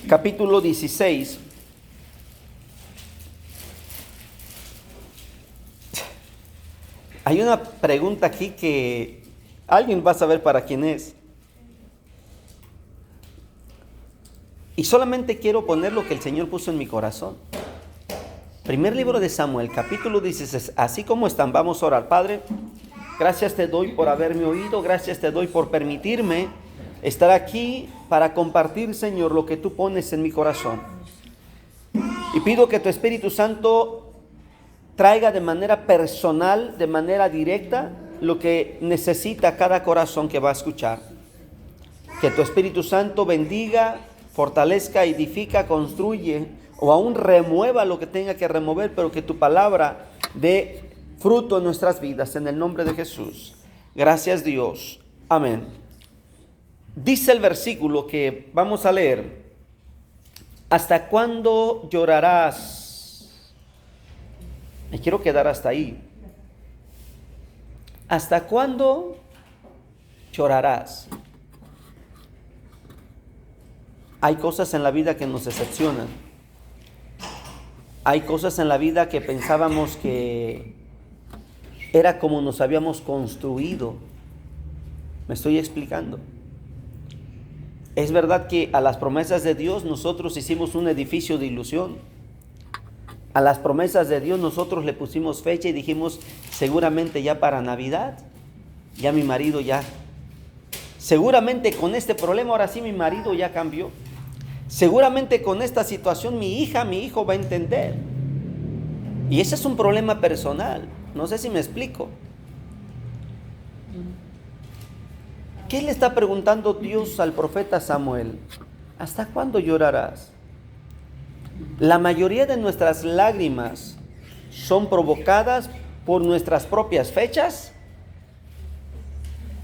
capítulo 16. Hay una pregunta aquí que alguien va a saber para quién es. Y solamente quiero poner lo que el Señor puso en mi corazón. Primer libro de Samuel, capítulo 16. Así como están, vamos a orar. Padre, gracias te doy por haberme oído. Gracias te doy por permitirme estar aquí para compartir, Señor, lo que tú pones en mi corazón. Y pido que tu Espíritu Santo traiga de manera personal, de manera directa, lo que necesita cada corazón que va a escuchar. Que tu Espíritu Santo bendiga, fortalezca, edifica, construye o aún remueva lo que tenga que remover, pero que tu palabra dé fruto en nuestras vidas, en el nombre de Jesús. Gracias, Dios. Amén. Dice el versículo que vamos a leer: ¿hasta cuándo llorarás? Me quiero quedar hasta ahí. ¿Hasta cuándo llorarás? Hay cosas en la vida que nos decepcionan. Hay cosas en la vida que pensábamos que era como nos habíamos construido. ¿Me estoy explicando? Es verdad que a las promesas de Dios nosotros hicimos un edificio de ilusión. A las promesas de Dios nosotros le pusimos fecha y dijimos, seguramente ya para Navidad, ya mi marido ya. Seguramente con este problema ahora sí mi marido ya cambió. Seguramente con esta situación mi hija, mi hijo va a entender. Y ese es un problema personal. No sé si me explico. ¿Qué le está preguntando Dios al profeta Samuel? ¿Hasta cuándo llorarás? La mayoría de nuestras lágrimas son provocadas por nuestras propias fechas,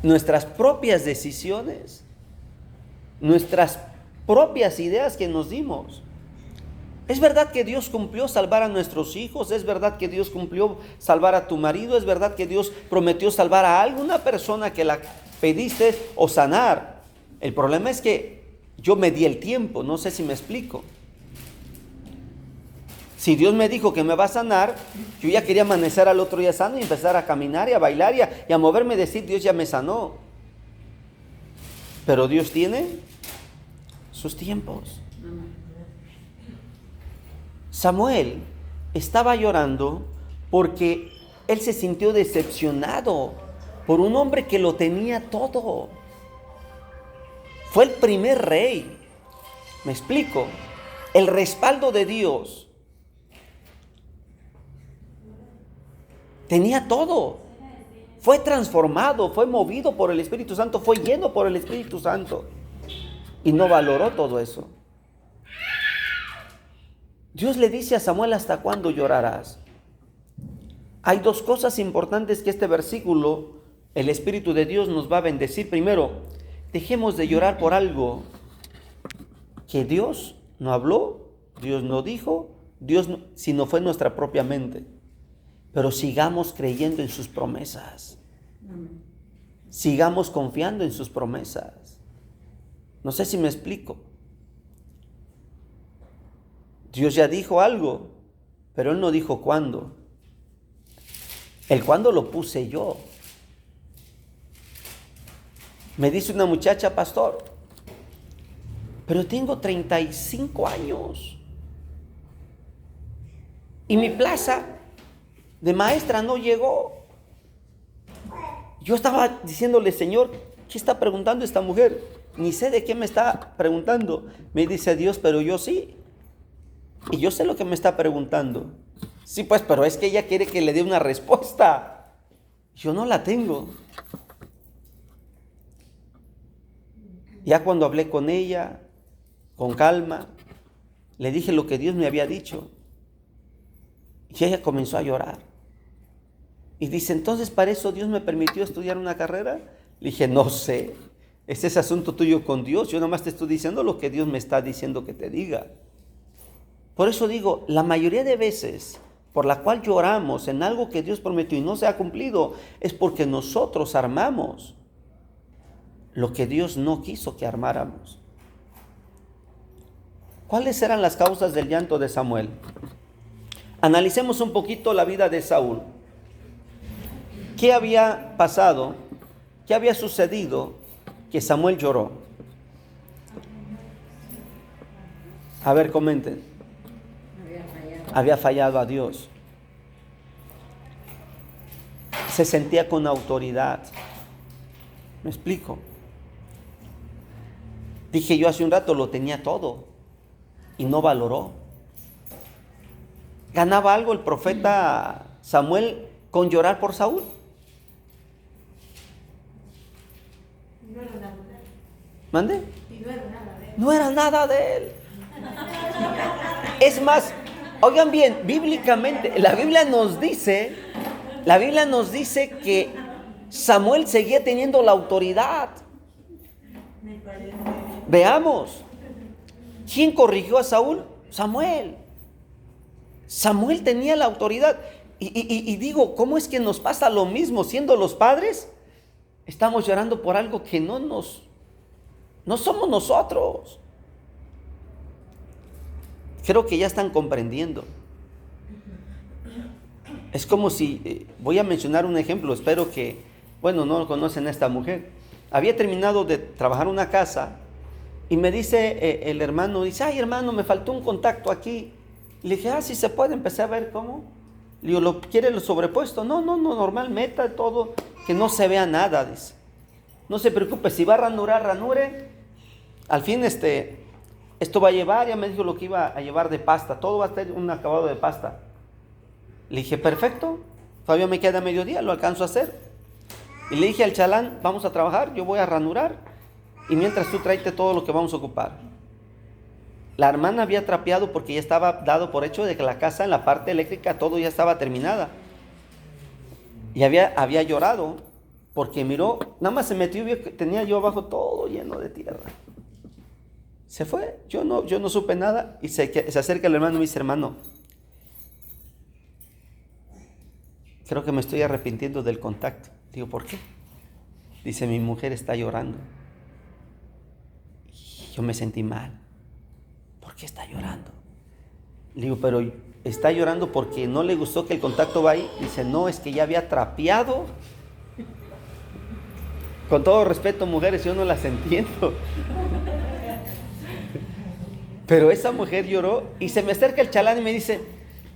nuestras propias decisiones, nuestras propias ideas que nos dimos. Es verdad que Dios cumplió salvar a nuestros hijos, es verdad que Dios cumplió salvar a tu marido, es verdad que Dios prometió salvar a alguna persona que la pediste o sanar. El problema es que yo me di el tiempo, no sé si me explico. Si Dios me dijo que me va a sanar, yo ya quería amanecer al otro día sano y empezar a caminar y a bailar y a moverme y decir, Dios ya me sanó. Pero Dios tiene sus tiempos. Samuel estaba llorando porque él se sintió decepcionado por un hombre que lo tenía todo. Fue el primer rey. ¿Me explico? El respaldo de Dios. Tenía todo. Fue transformado, fue movido por el Espíritu Santo, fue lleno por el Espíritu Santo. Y no valoró todo eso. Dios le dice a Samuel, ¿hasta cuándo llorarás? Hay dos cosas importantes que este versículo, el Espíritu de Dios nos va a bendecir. Primero, dejemos de llorar por algo que Dios no habló, Dios no dijo, sino fue nuestra propia mente. Pero sigamos creyendo en sus promesas. Sigamos confiando en sus promesas. No sé si me explico. Dios ya dijo algo, pero Él no dijo cuándo. El cuándo lo puse yo. Me dice una muchacha, pastor, pero tengo 35 años. Y mi plaza de maestra no llegó. Yo estaba diciéndole, Señor, ¿qué está preguntando esta mujer? Ni sé de qué me está preguntando. Me dice Dios, pero yo sí. Y yo sé lo que me está preguntando. Sí, pues, pero es que ella quiere que le dé una respuesta. Yo no la tengo. Ya cuando hablé con ella, con calma, le dije lo que Dios me había dicho. Y ella comenzó a llorar. Y dice, entonces, ¿para eso Dios me permitió estudiar una carrera? Le dije, no sé. Este es asunto tuyo con Dios. Yo nada más te estoy diciendo lo que Dios me está diciendo que te diga. Por eso digo, la mayoría de veces por la cual lloramos en algo que Dios prometió y no se ha cumplido, es porque nosotros armamos lo que Dios no quiso que armáramos. ¿Cuáles eran las causas del llanto de Samuel? Analicemos un poquito la vida de Saúl. ¿Qué había pasado? ¿Qué había sucedido que Samuel lloró? A ver, comenten. Había fallado a Dios. Se sentía con autoridad. ¿Me explico? Dije yo hace un rato, lo tenía todo y no valoró. ¿Ganaba algo el profeta Samuel con llorar por Saúl? No era nada de él. ¿Mande? Y no era nada de él. No era nada de él. Es más, oigan bien, bíblicamente, la Biblia nos dice que Samuel seguía teniendo la autoridad. Veamos, ¿quién corrigió a Saúl? Samuel. Samuel tenía la autoridad. Y digo, ¿cómo es que nos pasa lo mismo siendo los padres? Estamos llorando por algo que no somos nosotros. Creo que ya están comprendiendo. Es como si, voy a mencionar un ejemplo, espero que, bueno, no conocen a esta mujer. Había terminado de trabajar una casa y me dice el hermano, dice, ay hermano, me faltó un contacto aquí. Le dije, sí se puede, empecé a ver cómo. Le digo, ¿lo quiere lo sobrepuesto? No, normal, meta todo, que no se vea nada, dice. No se preocupe, si va a ranurar, ranure. Al fin esto va a llevar, ya me dijo lo que iba a llevar de pasta, todo va a ser un acabado de pasta. Le dije, perfecto, todavía me queda mediodía, lo alcanzo a hacer. Y le dije al chalán, vamos a trabajar, yo voy a ranurar y mientras tú tráete todo lo que vamos a ocupar. La hermana había trapeado porque ya estaba dado por hecho de que la casa en la parte eléctrica todo ya estaba terminada. Y había llorado porque miró, nada más se metió y vio que tenía yo abajo todo lleno de tierra. Se fue, yo no supe nada y se acerca el hermano y me dice, hermano, creo que me estoy arrepintiendo del contacto. Digo, ¿por qué? Dice, mi mujer está llorando. Y yo me sentí mal. ¿Por qué está llorando? Le digo, pero está llorando porque no le gustó que el contacto va ahí. Dice, no, es que ya había trapeado. Con todo respeto, mujeres, yo no las entiendo. Pero esa mujer lloró y se me acerca el chalán y me dice,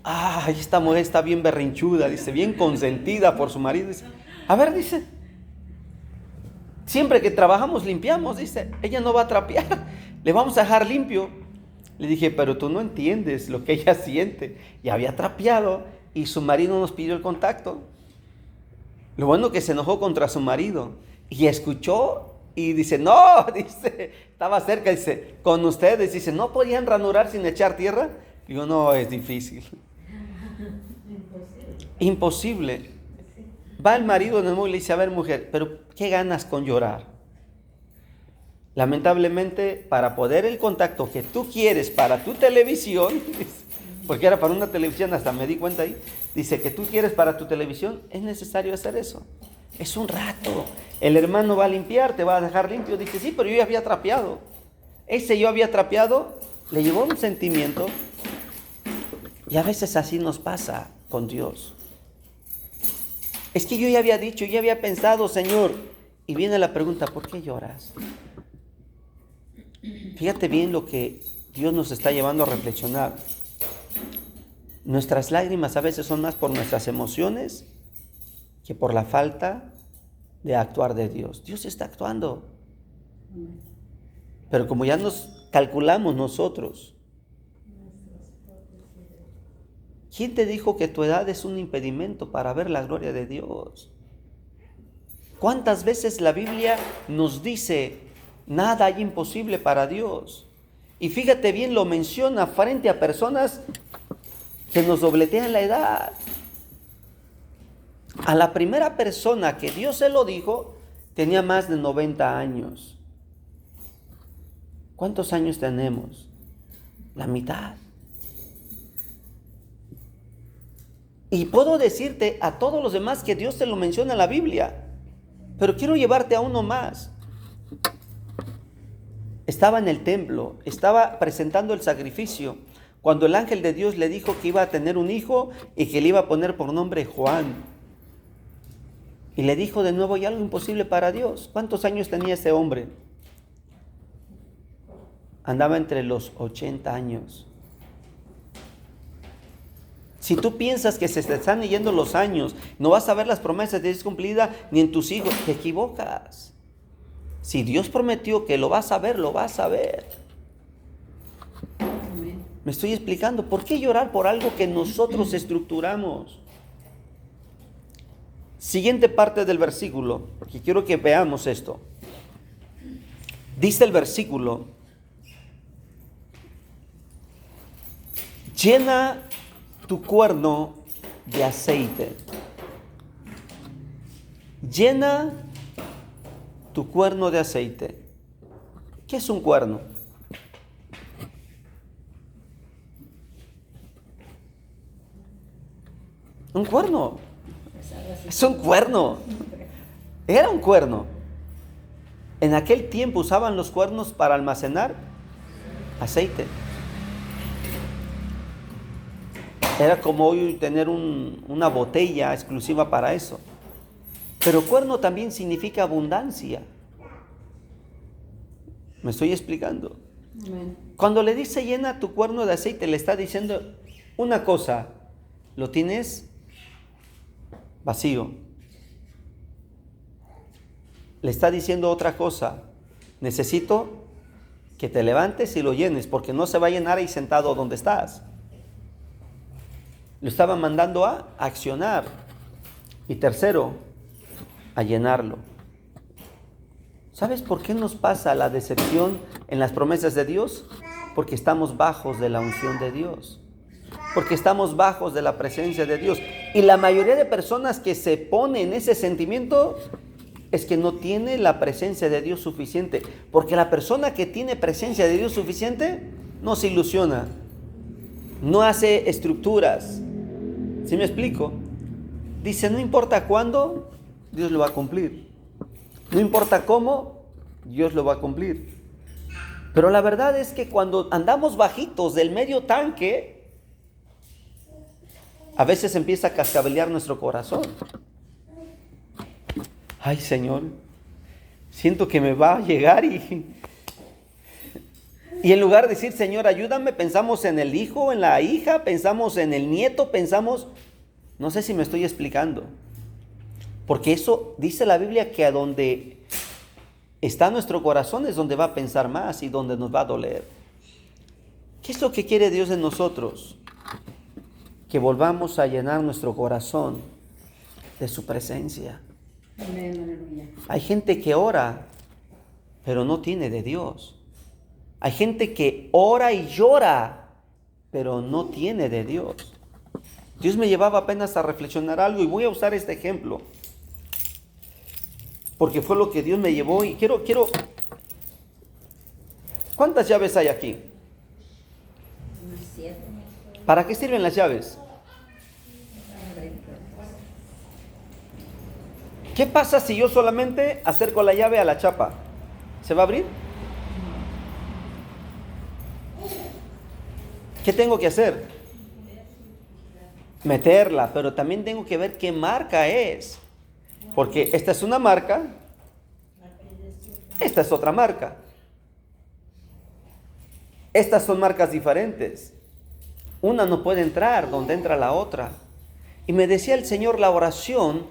ay, esta mujer está bien berrinchuda, dice, bien consentida por su marido. Dice, a ver, dice, siempre que trabajamos limpiamos, dice, ella no va a trapear, le vamos a dejar limpio. Le dije, pero tú no entiendes lo que ella siente. Y había trapeado y su marido nos pidió el contacto. Lo bueno que se enojó contra su marido y escuchó y dice, no, dice, estaba cerca, dice, con ustedes, dice, ¿no podían ranurar sin echar tierra? Digo, no, es difícil. Imposible. Va el marido de nuevo y le dice, a ver mujer, pero ¿qué ganas con llorar? Lamentablemente, para poder el contacto que tú quieres para tu televisión, porque era para una televisión, hasta me di cuenta ahí, dice que tú quieres para tu televisión, es necesario hacer eso. Es un rato. El hermano va a limpiar, te va a dejar limpio. Dice, sí, pero yo ya había trapeado. Ese yo había trapeado, le llevó un sentimiento. Y a veces así nos pasa con Dios. Es que yo ya había dicho, ya había pensado, Señor. Y viene la pregunta, ¿por qué lloras? Fíjate bien lo que Dios nos está llevando a reflexionar. Nuestras lágrimas a veces son más por nuestras emociones que por la falta de actuar de Dios. Dios está actuando. Pero como ya nos calculamos nosotros, ¿quién te dijo que tu edad es un impedimento para ver la gloria de Dios? ¿Cuántas veces la Biblia nos dice, nada hay imposible para Dios? Y fíjate bien, lo menciona frente a personas que nos dobletean la edad. A la primera persona que Dios se lo dijo, tenía más de 90 años. ¿Cuántos años tenemos? La mitad. Y puedo decirte a todos los demás que Dios te lo menciona en la Biblia, pero quiero llevarte a uno más. estaba en el templo, estaba presentando el sacrificio, cuando el ángel de Dios le dijo que iba a tener un hijo y que le iba a poner por nombre Juan. Y le dijo de nuevo, hay algo imposible para Dios. ¿Cuántos años tenía ese hombre? Andaba entre los 80 años. Si tú piensas que se te están yendo los años, no vas a ver las promesas de Dios cumplidas ni en tus hijos, te equivocas. Si Dios prometió que lo vas a ver, lo vas a ver. Me estoy explicando. ¿Por qué llorar por algo que nosotros estructuramos? Siguiente parte del versículo, porque quiero que veamos esto. Dice el versículo: llena tu cuerno de aceite. Llena tu cuerno de aceite. ¿Qué es un cuerno? Un cuerno. Es un cuerno. Era un cuerno. En aquel tiempo usaban los cuernos para almacenar aceite. Era como hoy tener una botella exclusiva para eso. Pero cuerno también significa abundancia. ¿Me estoy explicando? Amén. Cuando le dice llena tu cuerno de aceite, le está diciendo una cosa: lo tienes vacío. Le está diciendo otra cosa: necesito que te levantes y lo llenes, porque no se va a llenar ahí sentado donde estás. Lo estaba mandando a accionar. Y tercero, a llenarlo. ¿Sabes por qué nos pasa la decepción en las promesas de Dios? Porque estamos bajos de la unción de Dios. Porque estamos bajos de la presencia de Dios. Y la mayoría de personas que se ponen ese sentimiento es que no tiene la presencia de Dios suficiente. Porque la persona que tiene presencia de Dios suficiente no se ilusiona, no hace estructuras. ¿Sí me explico? Dice, no importa cuándo, Dios lo va a cumplir. No importa cómo, Dios lo va a cumplir. Pero la verdad es que cuando andamos bajitos del medio tanque, a veces empieza a cascabelear nuestro corazón. Ay, Señor, siento que me va a llegar y en lugar de decir, Señor, ayúdame, pensamos en el hijo, en la hija, pensamos en el nieto, pensamos, no sé si me estoy explicando. Porque eso dice la Biblia que a donde está nuestro corazón es donde va a pensar más y donde nos va a doler. ¿Qué es lo que quiere Dios de nosotros? Que volvamos a llenar nuestro corazón de su presencia. Amén, aleluya. Hay gente que ora, pero no tiene de Dios. Hay gente que ora y llora, pero no tiene de Dios. Dios me llevaba apenas a reflexionar algo y voy a usar este ejemplo, porque fue lo que Dios me llevó y quiero... ¿Cuántas llaves hay aquí? Unas 7. ¿Para qué sirven las llaves? ¿Qué pasa si yo solamente acerco la llave a la chapa? ¿Se va a abrir? ¿Qué tengo que hacer? Meterla, pero también tengo que ver qué marca es. Porque esta es una marca, esta es otra marca. Estas son marcas diferentes. Una no puede entrar donde entra la otra. Y me decía el Señor, la oración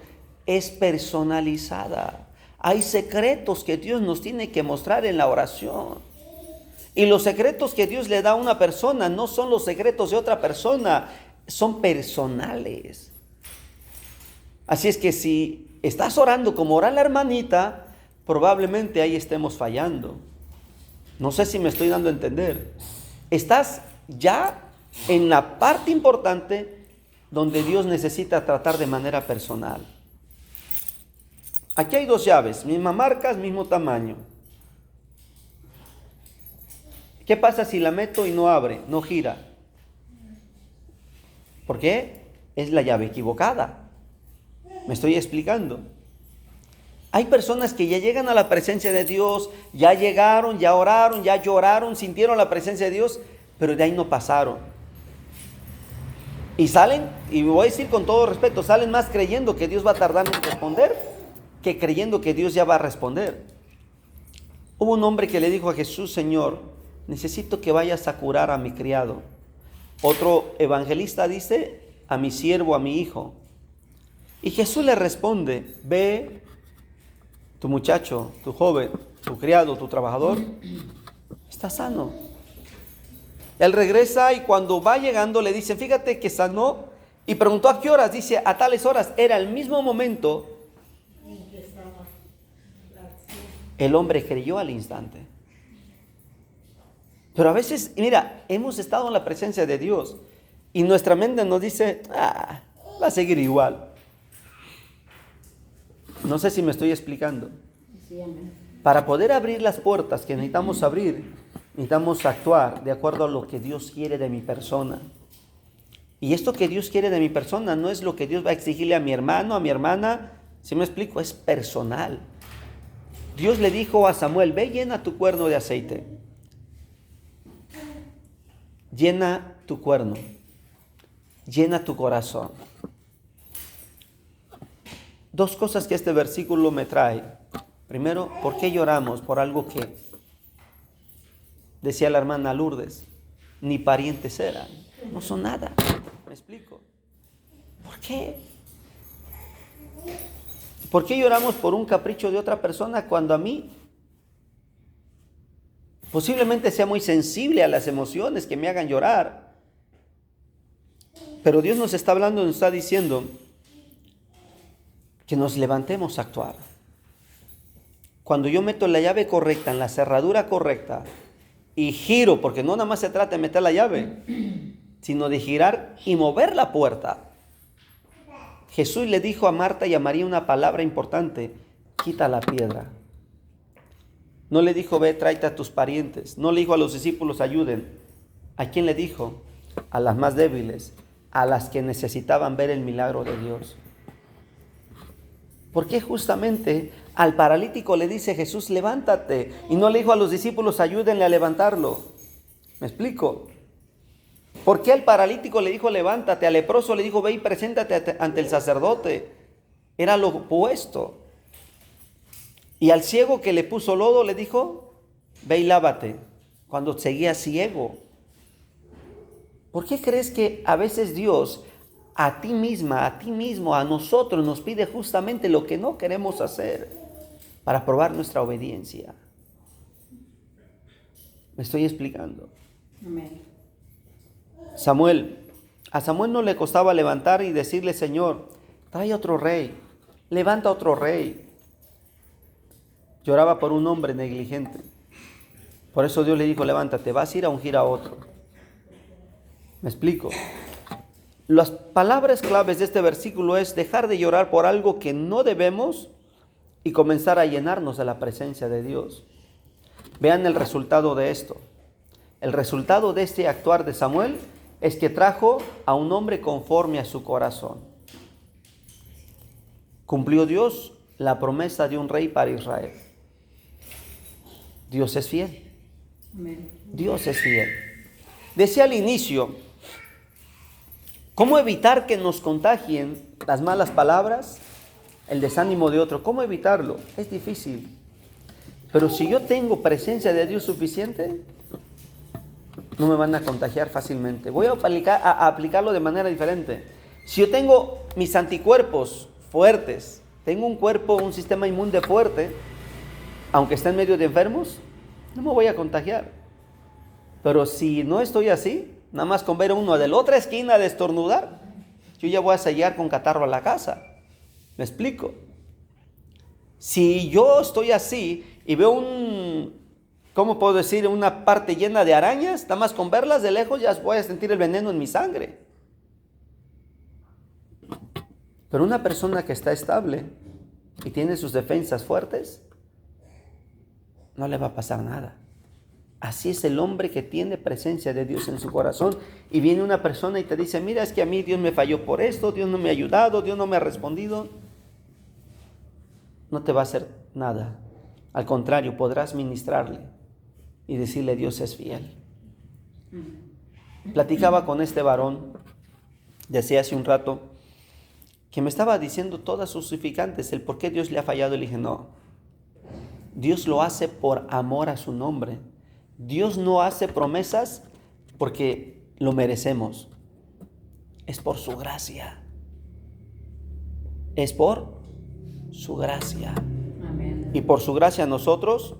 es personalizada. Hay secretos que Dios nos tiene que mostrar en la oración. Y los secretos que Dios le da a una persona no son los secretos de otra persona, son personales. Así es que si estás orando como ora la hermanita, probablemente ahí estemos fallando. No sé si me estoy dando a entender. Estás ya en la parte importante donde Dios necesita tratar de manera personal. Aquí hay 2 llaves, mismas marcas, mismo tamaño. ¿Qué pasa si la meto y no abre, no gira? ¿Por qué? Es la llave equivocada. ¿Me estoy explicando? Hay personas que ya llegan a la presencia de Dios, ya llegaron, ya oraron, ya lloraron, sintieron la presencia de Dios, pero de ahí no pasaron. Y salen, y voy a decir con todo respeto, salen más creyendo que Dios va a tardar en responder que creyendo que Dios ya va a responder. Hubo un hombre que le dijo a Jesús: Señor, necesito que vayas a curar a mi criado. Otro evangelista dice: a mi siervo, a mi hijo. Y Jesús le responde: ve, tu muchacho, tu joven, tu criado, tu trabajador está sano. Él regresa y cuando va llegando le dice: fíjate que sanó. Y preguntó a qué horas. Dice: a tales horas. Era el mismo momento. El hombre creyó al instante. Pero a veces, mira, hemos estado en la presencia de Dios y nuestra mente nos dice: va a seguir igual. No sé si me estoy explicando. Sí, amén. Para poder abrir las puertas que necesitamos abrir, necesitamos actuar de acuerdo a lo que Dios quiere de mi persona. Y esto que Dios quiere de mi persona no es lo que Dios va a exigirle a mi hermano, a mi hermana. ¿Sí me explico? Es personal. Dios le dijo a Samuel: ve, llena tu cuerno de aceite. Llena tu cuerno. Llena tu corazón. Dos cosas que este versículo me trae. Primero, ¿por qué lloramos por algo que, decía la hermana Lourdes, ni parientes eran? No son nada. ¿Me explico? ¿Por qué? ¿Por qué lloramos por un capricho de otra persona cuando a mí posiblemente sea muy sensible a las emociones que me hagan llorar? Pero Dios nos está hablando, nos está diciendo que nos levantemos a actuar. Cuando yo meto la llave correcta en la cerradura correcta y giro, porque no nada más se trata de meter la llave, sino de girar y mover la puerta. Jesús le dijo a Marta y a María una palabra importante: quita la piedra. No le dijo: ve, tráete a tus parientes. No le dijo a los discípulos: ayuden. ¿A quién le dijo? A las más débiles, a las que necesitaban ver el milagro de Dios. ¿Por qué justamente al paralítico le dice Jesús: levántate? Y no le dijo a los discípulos: ayúdenle a levantarlo. ¿Me explico? ¿Por qué al paralítico le dijo: levántate? Al leproso le dijo: ve y preséntate ante el sacerdote. Era lo opuesto. Y al ciego que le puso lodo le dijo: ve y lávate, cuando seguía ciego. ¿Por qué crees que a veces Dios a ti misma, a ti mismo, a nosotros nos pide justamente lo que no queremos hacer para probar nuestra obediencia? ¿Me estoy explicando? Amén. A Samuel no le costaba levantar y decirle: Señor, trae otro rey, levanta otro rey. Lloraba por un hombre negligente. Por eso Dios le dijo: levántate, vas a ir a ungir a otro. ¿Me explico? Las palabras claves de este versículo es dejar de llorar por algo que no debemos y comenzar a llenarnos de la presencia de Dios. Vean el resultado de esto. El resultado de este actuar de Samuel es que trajo a un hombre conforme a su corazón. Cumplió Dios la promesa de un rey para Israel. Dios es fiel. Amén. Dios es fiel. Decía al inicio: ¿cómo evitar que nos contagien las malas palabras, el desánimo de otro? ¿Cómo evitarlo? Es difícil. Pero si yo tengo presencia de Dios suficiente, no me van a contagiar fácilmente. Voy a aplicarlo de manera diferente. Si yo tengo mis anticuerpos fuertes, tengo un cuerpo, un sistema inmune fuerte, aunque esté en medio de enfermos, no me voy a contagiar. Pero si no estoy así, nada más con ver a uno de la otra esquina de estornudar, yo ya voy a sellar con catarro a la casa. ¿Me explico? Si yo estoy así y veo ¿cómo puedo decir? Una parte llena de arañas, nada más con verlas de lejos ya voy a sentir el veneno en mi sangre. Pero una persona que está estable y tiene sus defensas fuertes, no le va a pasar nada. Así es el hombre que tiene presencia de Dios en su corazón. Y viene una persona y te dice: mira, es que a mí Dios me falló por esto, Dios no me ha ayudado, Dios no me ha respondido. no te va a hacer nada. Al contrario, podrás ministrarle y decirle: Dios es fiel. Platicaba con este varón, decía hace un rato, que me estaba diciendo todas sus justificantes, el por qué Dios le ha fallado. Le dije: no, Dios lo hace por amor a su nombre. Dios no hace promesas porque lo merecemos. Es por su gracia. Es por su gracia. Amén. Y por su gracia nosotros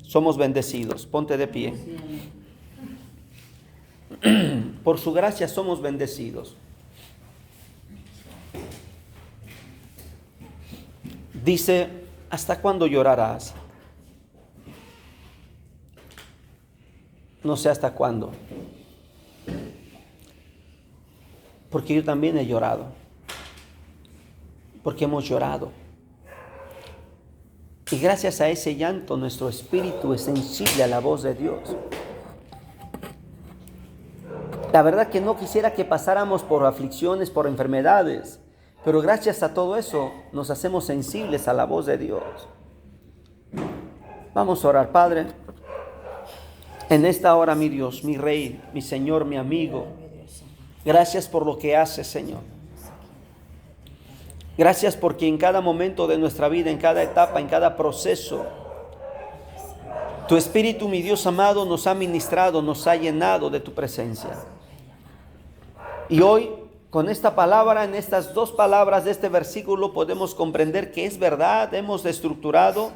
somos bendecidos. Ponte de pie. Sí, amén. Por su gracia somos bendecidos. Dice: ¿hasta cuándo llorarás? No sé hasta cuándo. Porque yo también he llorado. Porque hemos llorado. Y gracias a ese llanto nuestro espíritu es sensible a la voz de Dios. La verdad que no quisiera que pasáramos por aflicciones, por enfermedades, pero gracias a todo eso nos hacemos sensibles a la voz de Dios. Vamos a orar. Padre, en esta hora, mi Dios, mi Rey, mi Señor, mi amigo, gracias por lo que haces, Señor. Gracias porque en cada momento de nuestra vida, en cada etapa, en cada proceso, tu Espíritu, mi Dios amado, nos ha ministrado, nos ha llenado de tu presencia. Y hoy, con esta palabra, en estas dos palabras de este versículo, podemos comprender que es verdad. Hemos estructurado,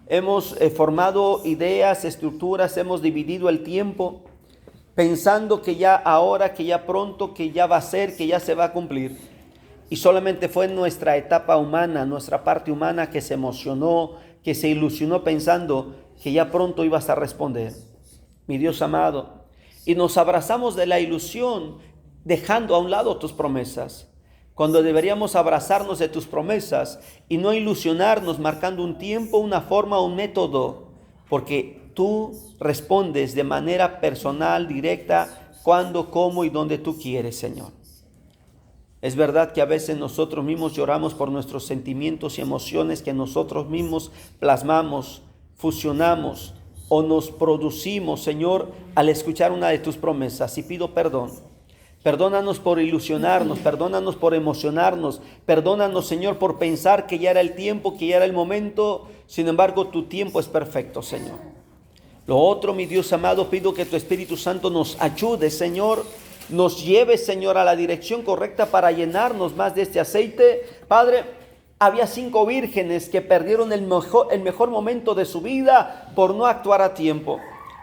hemos formado ideas, estructuras, hemos dividido el tiempo, pensando que ya ahora, que ya pronto, que ya va a ser, que ya se va a cumplir. Y solamente fue nuestra etapa humana, nuestra parte humana, que se emocionó, que se ilusionó pensando que ya pronto ibas a responder, mi Dios amado. Y nos abrazamos de la ilusión, dejando a un lado tus promesas, cuando deberíamos abrazarnos de tus promesas y no ilusionarnos marcando un tiempo, una forma, un método, porque tú respondes de manera personal, directa, cuando, cómo y donde tú quieres, Señor. Es verdad que a veces nosotros mismos lloramos por nuestros sentimientos y emociones que nosotros mismos plasmamos, fusionamos o nos producimos, Señor, al escuchar una de tus promesas. Y pido perdón. Perdónanos por ilusionarnos, perdónanos por emocionarnos, perdónanos, Señor, por pensar que ya era el tiempo, que ya era el momento. Sin embargo, tu tiempo es perfecto, Señor. Lo otro, mi Dios amado, pido que tu Espíritu Santo nos ayude, Señor, nos lleve, Señor, a la dirección correcta para llenarnos más de este aceite. Padre, había 5 vírgenes que perdieron el mejor momento de su vida por no actuar a tiempo,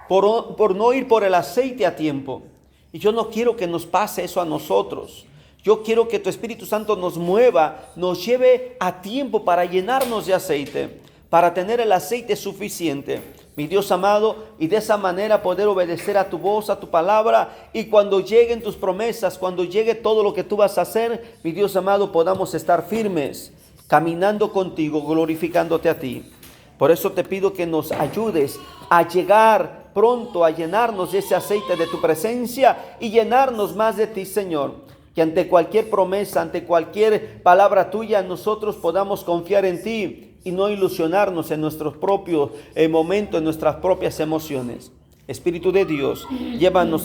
por no ir por el aceite a tiempo. Y yo no quiero que nos pase eso a nosotros. Yo quiero que tu Espíritu Santo nos mueva, nos lleve a tiempo para llenarnos de aceite, para tener el aceite suficiente, mi Dios amado, y de esa manera poder obedecer a tu voz, a tu palabra, y cuando lleguen tus promesas, cuando llegue todo lo que tú vas a hacer, mi Dios amado, podamos estar firmes, caminando contigo, glorificándote a ti. Por eso te pido que nos ayudes a llegar pronto a llenarnos de ese aceite de tu presencia y llenarnos más de ti, Señor. Que ante cualquier promesa, ante cualquier palabra tuya, nosotros podamos confiar en ti y no ilusionarnos en nuestros propios momentos, en nuestras propias emociones. Espíritu de Dios, llévanos